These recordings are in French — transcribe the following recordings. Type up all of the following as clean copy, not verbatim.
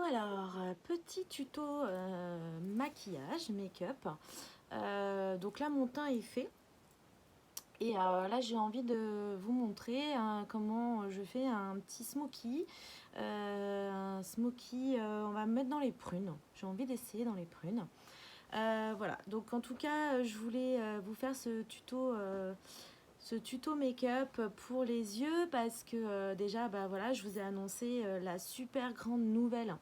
Alors, petit tuto maquillage, make-up. Donc là, mon teint est fait. Et là, j'ai envie de vous montrer comment je fais un petit smoky. Un smoky, on va me mettre dans les prunes. J'ai envie d'essayer dans les prunes. Voilà, donc en tout cas, je voulais vous faire ce tuto make-up pour les yeux parce que déjà, bah, voilà, je vous ai annoncé la super grande nouvelle.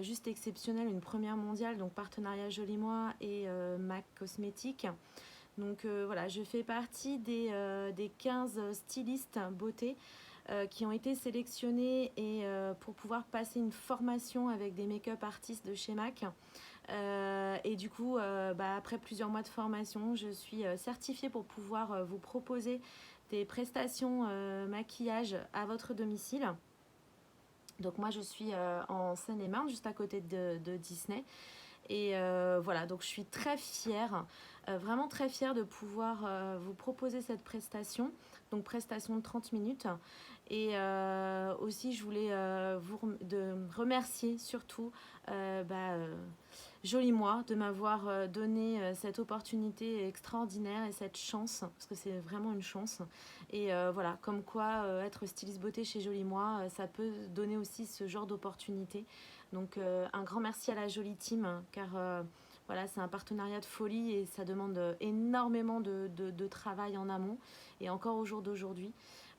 Juste exceptionnelle, une première mondiale, donc partenariat Joli Moi et MAC Cosmétiques. Donc voilà, je fais partie des 15 stylistes beauté qui ont été sélectionnés et pour pouvoir passer une formation avec des make-up artistes de chez MAC. Et du coup, bah, après plusieurs mois de formation, je suis certifiée pour pouvoir vous proposer des prestations maquillage à votre domicile. Donc moi je suis en Seine-et-Marne, juste à côté de Disney. Et voilà, donc je suis très fière, vraiment très fière de pouvoir vous proposer cette prestation. Donc prestation de 30 minutes. Et aussi je voulais remercier surtout Joli Moi de m'avoir donné cette opportunité extraordinaire et cette chance, parce que c'est vraiment une chance. Et voilà, comme quoi être styliste beauté chez Joli Moi, ça peut donner aussi ce genre d'opportunité. Donc un grand merci à la Jolie Team, car voilà, c'est un partenariat de folie et ça demande énormément de travail en amont, et encore au jour d'aujourd'hui.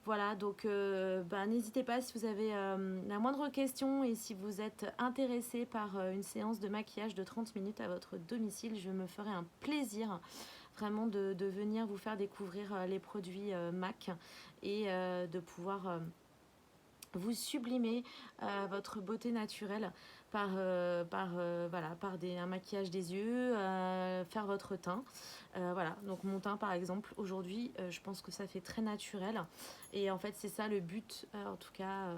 Voilà, donc n'hésitez pas si vous avez la moindre question et si vous êtes intéressé par une séance de maquillage de 30 minutes à votre domicile, je me ferai un plaisir vraiment de venir vous faire découvrir les produits MAC et de pouvoir vous sublimer votre beauté naturelle par un maquillage des yeux, faire votre teint. Voilà, donc mon teint par exemple, aujourd'hui, je pense que ça fait très naturel. Et en fait, c'est ça le but, en tout cas,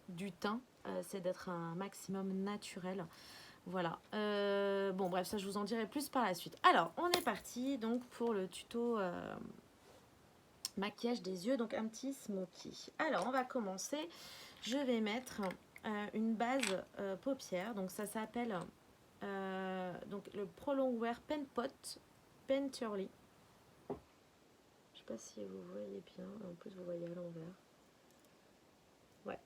du teint, c'est d'être un maximum naturel. Voilà. Bon, bref, ça, je vous en dirai plus par la suite. Alors, on est parti donc pour le tuto maquillage des yeux, donc un petit smoky. Alors, on va commencer. Je vais mettre une base paupière. Donc, ça s'appelle donc le Prolong Wear Pen Pot Penturely. Je sais pas si vous voyez bien. En plus, vous voyez à l'envers. Ouais.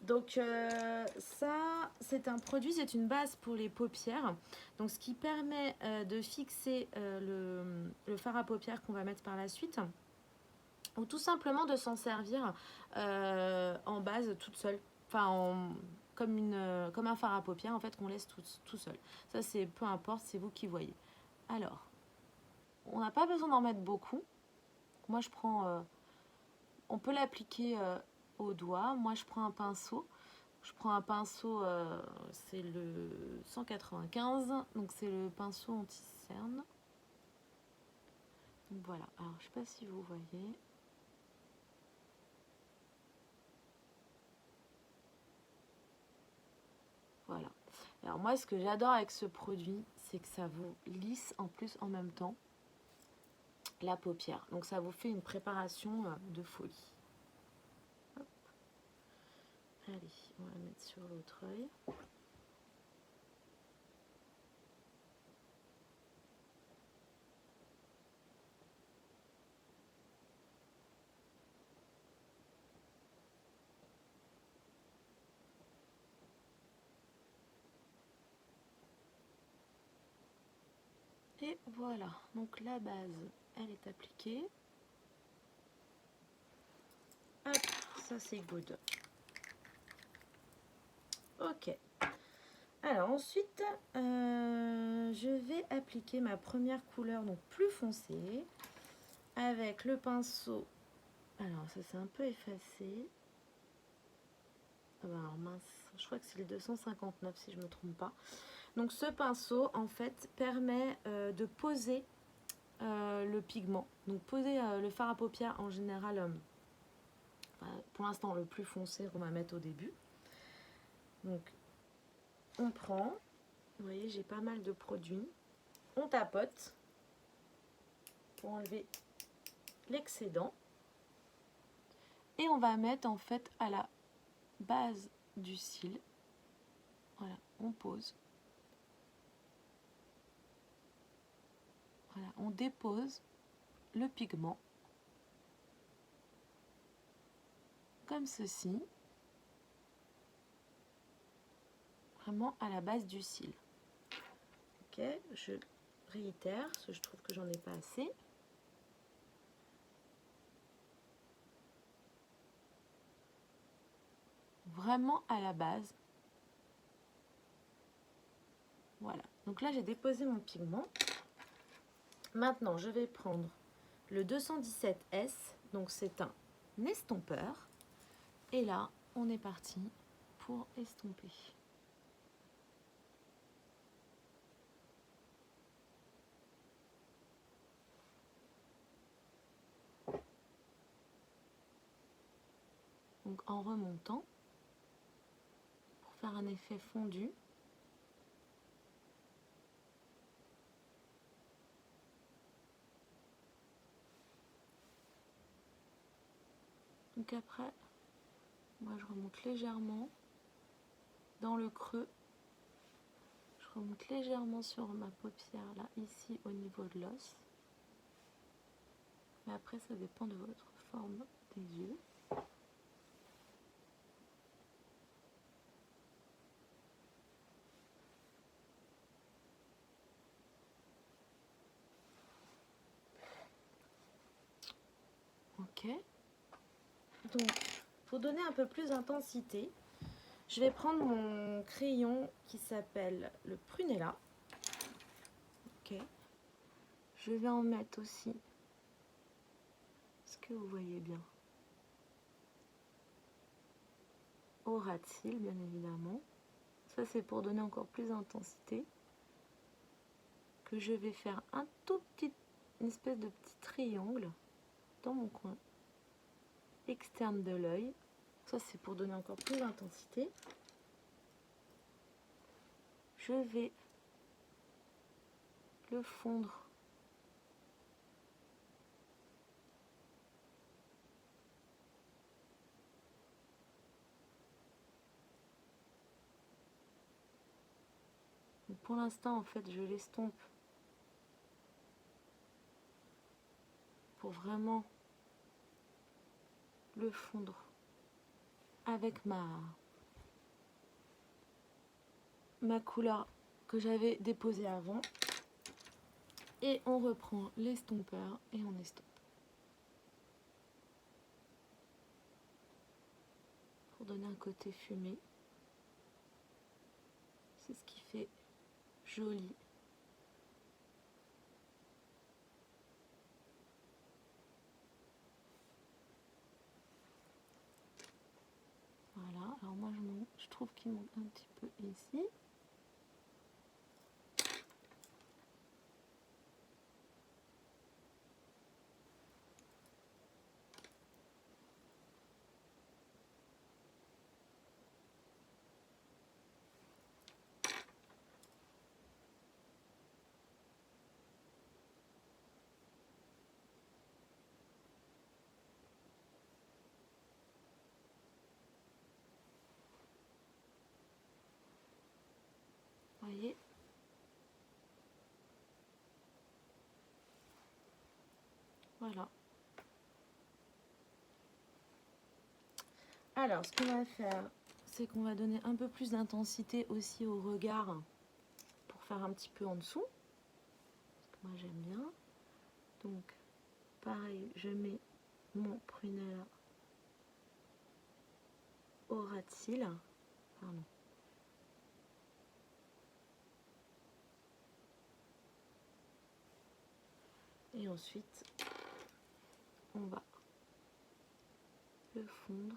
Donc, ça, c'est un produit, c'est une base pour les paupières. Donc, ce qui permet de fixer le fard à paupières qu'on va mettre par la suite. Ou tout simplement de s'en servir en base toute seule, comme un fard à paupières en fait qu'on laisse tout seul. Ça c'est peu importe, c'est vous qui voyez. Alors, on n'a pas besoin d'en mettre beaucoup. Moi je prends, on peut l'appliquer au doigt. Moi je prends un pinceau. Je prends un pinceau, c'est le 195, donc c'est le pinceau anti-cerne. Donc voilà, alors je sais pas si vous voyez. Voilà. Alors moi, ce que j'adore avec ce produit, c'est que ça vous lisse en plus en même temps la paupière. Donc ça vous fait une préparation de folie. Hop. Allez, on va la mettre sur l'autre œil. Et voilà, donc la base, elle est appliquée. Hop, ça c'est good. Ok. Alors ensuite, je vais appliquer ma première couleur, donc plus foncée, avec le pinceau. Alors ça c'est un peu effacé. Ah bah alors mince, je crois que c'est le 259 si je ne me trompe pas. Donc ce pinceau en fait permet de poser le pigment, donc poser le fard à paupières en général, pour l'instant le plus foncé qu'on va mettre au début. Donc on prend, vous voyez j'ai pas mal de produits, on tapote pour enlever l'excédent et on va mettre en fait à la base du cil. Voilà, on pose. Voilà, on dépose le pigment comme ceci, vraiment à la base du cil. Ok, je réitère parce que je trouve que j'en ai pas assez. Vraiment à la base. Voilà, donc là j'ai déposé mon pigment. Maintenant je vais prendre le 217S, donc c'est un estompeur. Et là, on est parti pour estomper. Donc en remontant, pour faire un effet fondu. Donc après, moi je remonte légèrement dans le creux. Je remonte légèrement sur ma paupière là, ici au niveau de l'os. Mais après ça dépend de votre forme des yeux. Ok. Donc pour donner un peu plus d'intensité, je vais prendre mon crayon qui s'appelle le Prunella. Ok. Je vais en mettre aussi. Est-ce que vous voyez bien? Au ras de cils, bien évidemment. Ça, c'est pour donner encore plus d'intensité. Que je vais faire un tout petit, une espèce de petit triangle dans mon coin externe de l'œil. Ça, c'est pour donner encore plus d'intensité. Je vais le fondre pour l'instant, en fait, je l'estompe pour vraiment le fondre avec ma couleur que j'avais déposée avant. Et on reprend l'estompeur et on estompe. Pour donner un côté fumé. C'est ce qui fait joli. Voilà, alors moi je trouve qu'il manque un petit peu ici. Voyez. Voilà. Alors, ce qu'on va faire, c'est qu'on va donner un peu plus d'intensité aussi au regard pour faire un petit peu en dessous. Parce que moi, j'aime bien. Donc, pareil, je mets mon prunella au ras de cils. Pardon. Et ensuite, on va le fondre.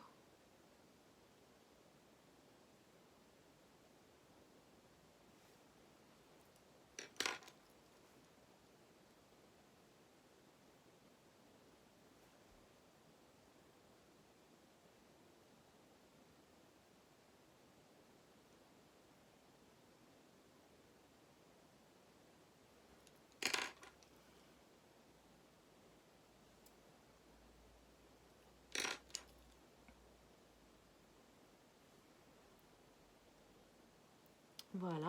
Voilà.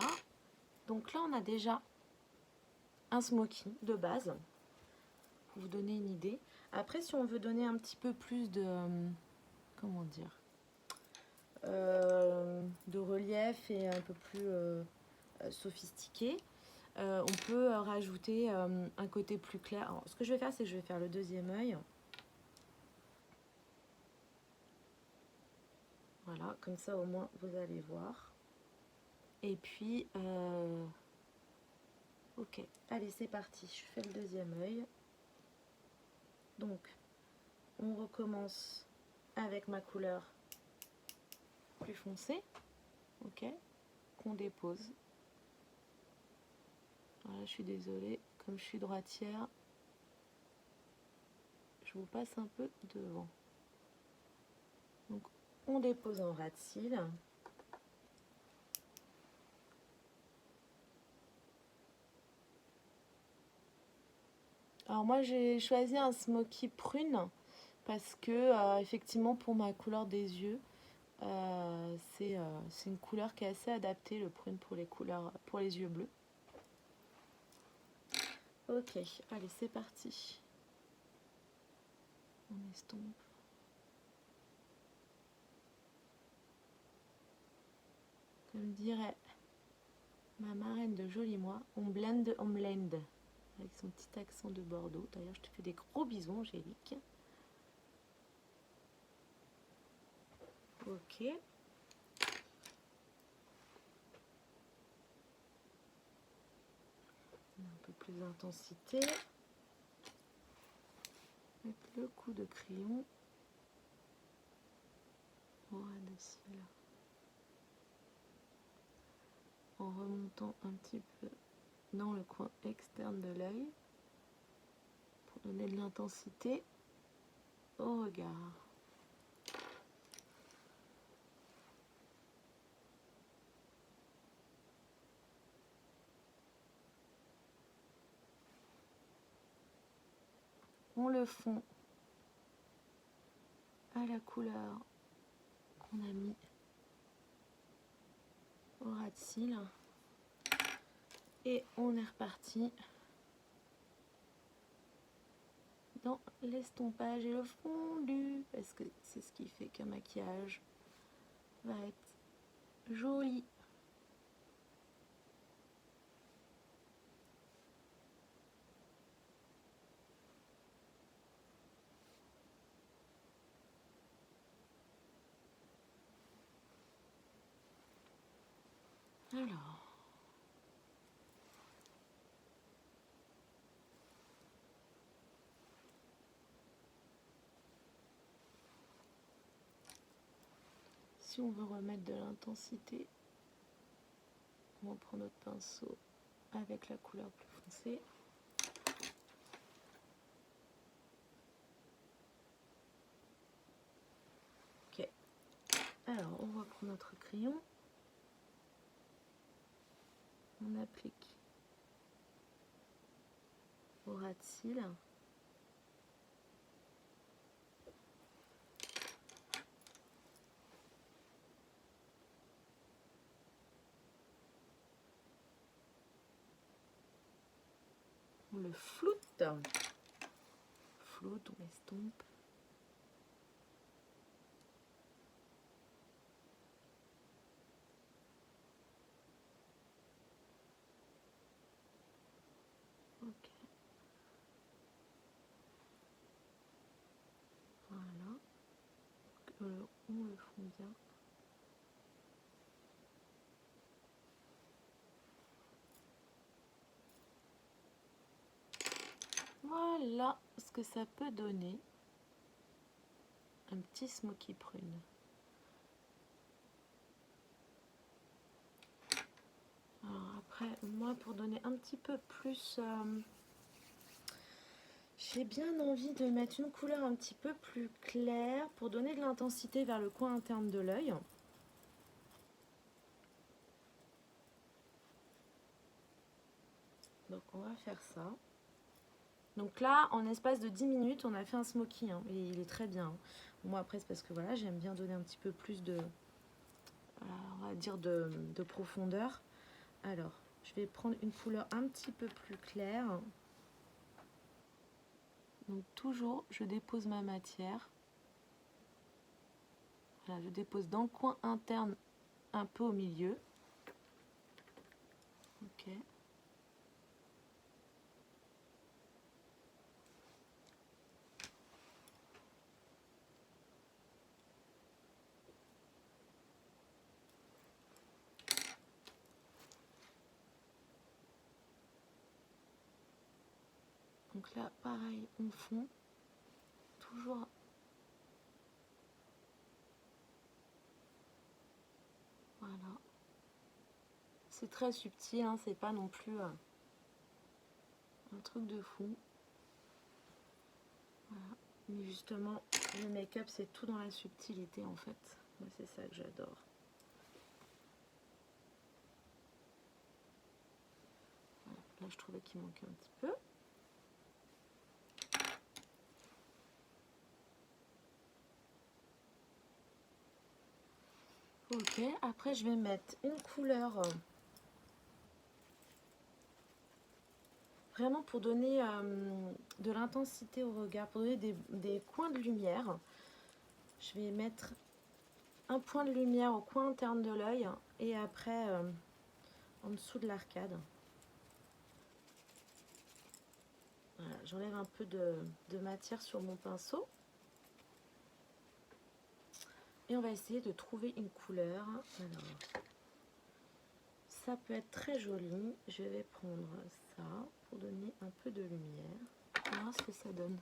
Donc là, on a déjà un smoky de base, pour vous donner une idée. Après, si on veut donner un petit peu plus de... comment dire, de relief et un peu plus sophistiqué, on peut rajouter un côté plus clair. Alors, ce que je vais faire, c'est que je vais faire le deuxième œil. Voilà, comme ça au moins vous allez voir. Et puis, ok, allez, c'est parti. Je fais le deuxième œil. Donc, on recommence avec ma couleur plus foncée, ok, qu'on dépose. Voilà, je suis désolée, comme je suis droitière, je vous passe un peu devant. Donc, on dépose en ras de cils. Alors moi, j'ai choisi un smoky prune parce que, effectivement, pour ma couleur des yeux, c'est une couleur qui est assez adaptée, le prune, pour les couleurs, pour les yeux bleus. Ok, allez, c'est parti. On estompe. Comme dirait ma marraine de Joli Moi, on blend, avec son petit accent de Bordeaux. D'ailleurs, je te fais des gros bisous, Angélique. Ok. Un peu plus d'intensité. Avec le coup de crayon. Au ras de cils. En remontant un petit peu dans le coin externe de l'œil pour donner de l'intensité au regard. On le fond à la couleur qu'on a mis au ras de cils et on est reparti dans l'estompage et le fondu parce que c'est ce qui fait qu'un maquillage va être joli. Alors, si on veut remettre de l'intensité, on prend notre pinceau avec la couleur plus foncée. Ok. Alors, on reprend notre crayon. On applique au ras de cils. On le floute. Floute, on estompe. Ok. Voilà. On le fond bien. Voilà ce que ça peut donner. Un petit smoky prune. Alors après, moi, pour donner un petit peu plus... j'ai bien envie de mettre une couleur un petit peu plus claire pour donner de l'intensité vers le coin interne de l'œil. Donc on va faire ça. Donc là, en espace de 10 minutes, on a fait un smoky. Hein, et il est très bien. Moi après, c'est parce que voilà, j'aime bien donner un petit peu plus de... on va dire de profondeur. Alors, je vais prendre une couleur un petit peu plus claire. Donc toujours, je dépose ma matière. Voilà, je dépose dans le coin interne, un peu au milieu. Ok. Donc là, pareil, on fond. Toujours. Voilà. C'est très subtil, hein, c'est pas non plus un truc de fou. Voilà. Mais justement, le make-up, c'est tout dans la subtilité en fait. Moi, c'est ça que j'adore. Voilà. Là, je trouvais qu'il manquait un petit peu. Ok, après je vais mettre une couleur vraiment pour donner de l'intensité au regard, pour donner des coins de lumière. Je vais mettre un point de lumière au coin interne de l'œil et après en dessous de l'arcade. Voilà, j'enlève un peu de matière sur mon pinceau. Et on va essayer de trouver une couleur. Alors, ça peut être très joli. Je vais prendre ça pour donner un peu de lumière. On va voir ce que ça donne.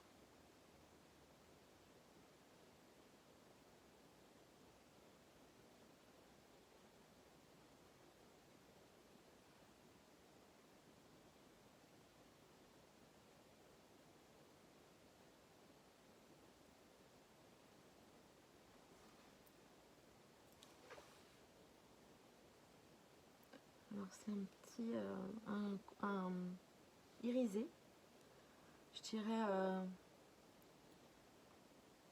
Alors c'est un petit un irisé, je dirais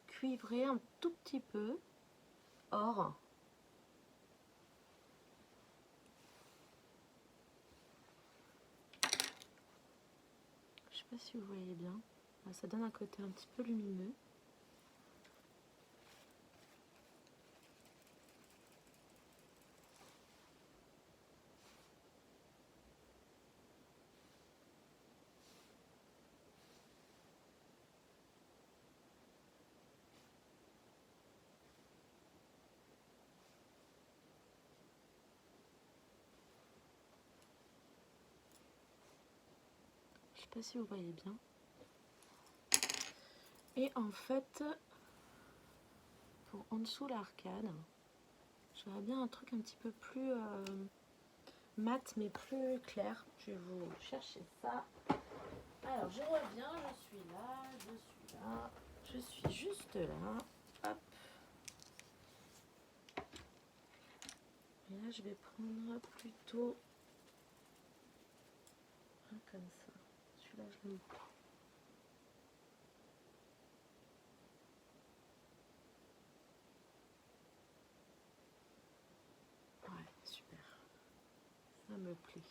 cuivré un tout petit peu, or. Je sais pas si vous voyez bien, ça donne un côté un petit peu lumineux. Je sais pas si vous voyez bien. Et en fait, pour en dessous l'arcade, j'aurais bien un truc un petit peu plus mat mais plus clair. Je vais vous chercher ça. Alors je reviens, je suis là, je suis juste là. Hop. Et là je vais prendre plutôt un comme ça. Celui-là je le prends. Ouais, super. Ça me plaît.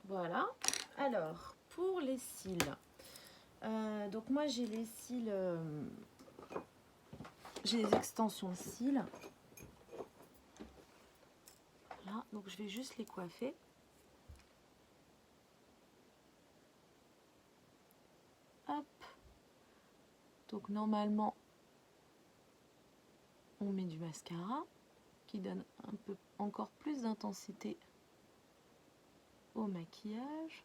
Voilà. Alors, pour les cils. Donc moi j'ai les cils, j'ai les extensions de cils. Là, donc je vais juste les coiffer. Hop. Donc normalement, on met du mascara qui donne un peu encore plus d'intensité au maquillage.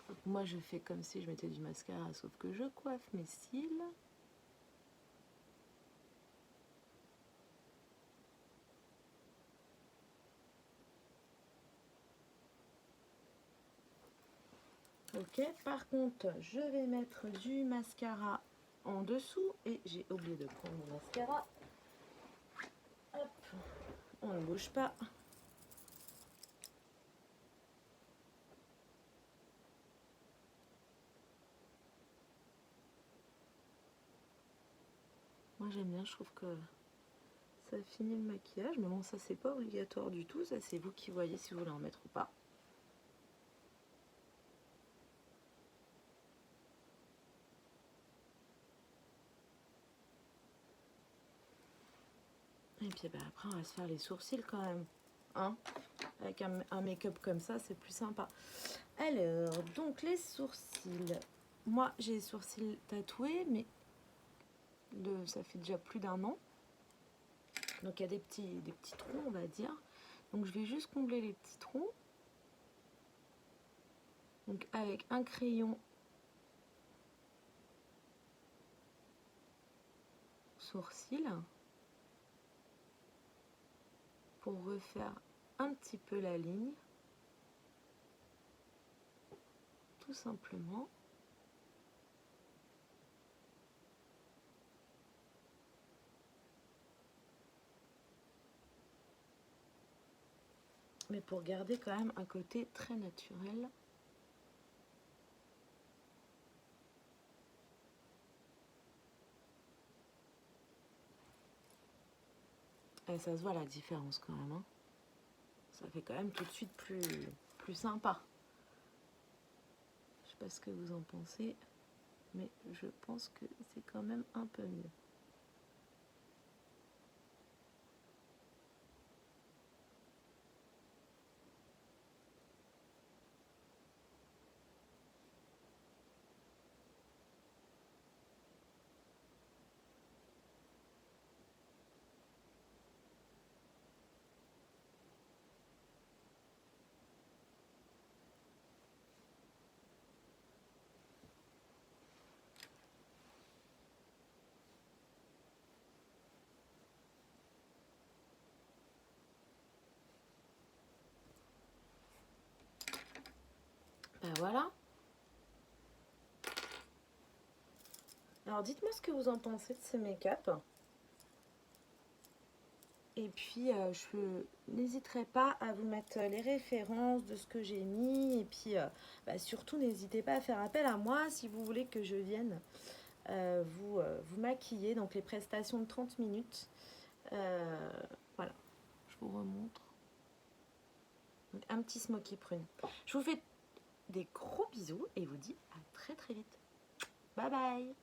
Donc moi je fais comme si je mettais du mascara, sauf que je coiffe mes cils. Ok, par contre, je vais mettre du mascara en dessous et j'ai oublié de prendre mon mascara. Hop. On ne bouge pas. Moi j'aime bien, je trouve que ça finit le maquillage, mais bon ça c'est pas obligatoire du tout, ça c'est vous qui voyez si vous voulez en mettre ou pas. Et puis bah, après on va se faire les sourcils quand même, hein, avec un make-up comme ça c'est plus sympa. Alors donc les sourcils, moi j'ai les sourcils tatoués, mais ça fait déjà plus d'1 an. Donc il y a des petits troncs on va dire. Donc je vais juste combler les petits troncs. Donc avec un crayon sourcil pour refaire un petit peu la ligne. Tout simplement. Mais pour garder quand même un côté très naturel. Et ça se voit la différence quand même, hein. Ça fait quand même tout de suite plus sympa. Je sais pas ce que vous en pensez, mais je pense que c'est quand même un peu mieux. Ben voilà. Alors dites-moi ce que vous en pensez de ce make-up. Et puis je n'hésiterai pas à vous mettre les références de ce que j'ai mis. Et puis bah, surtout n'hésitez pas à faire appel à moi si vous voulez que je vienne vous maquiller. Donc les prestations de 30 minutes. Voilà, je vous remontre. Donc, un petit smoky prune. Je vous fais des gros bisous et vous dis à très très vite. Bye bye.